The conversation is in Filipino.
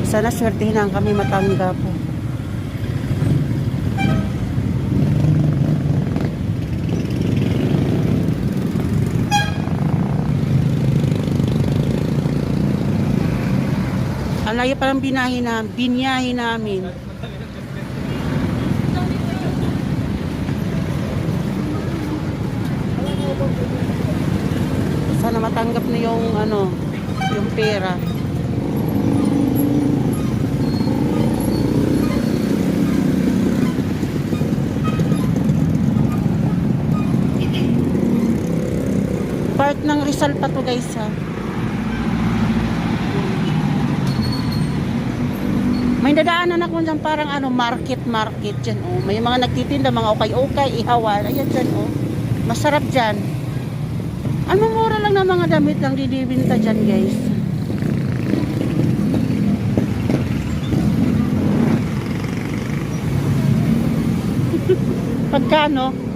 Sana swertihin lang kami matanggap. Ang layo pa ng binyahe namin. Sana matanggap na yung yung pera. Part ng Rizal pa to guys ha. May dadaanan ako dyan parang market dyan oh. May mga nagtitinda, mga ukay-ukay, ihawan. Ayan dyan oh. Masarap dyan. Mura lang na mga damit lang didibinta dyan guys. Pagkano?